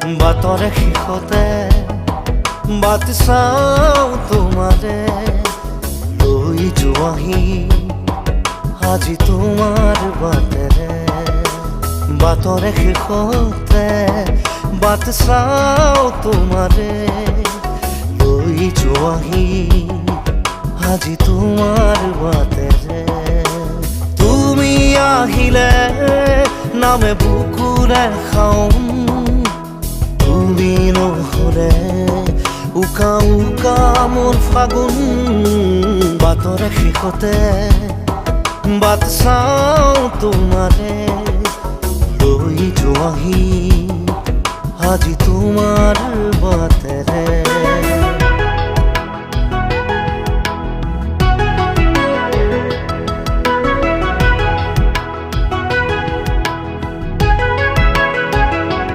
বাটৰে শেষতে বাট চাওঁ তোমাৰে লৈ যোৱাহি আজি তোমাৰ বাটেৰে। বাটৰে শেষতে বাট চাওঁ তোমাৰে লৈ যোৱাহি আজি তোমাৰ বাটেৰে। তুমি আহিলে নামে বুকুৰে খাওঁ, তুমি নহলে উকা উকা মোৰ ফাগুন। বাটৰে শেষতে বাট চাওঁ তোমাৰে লৈ যোৱাহি আজি তোমাৰ বাট।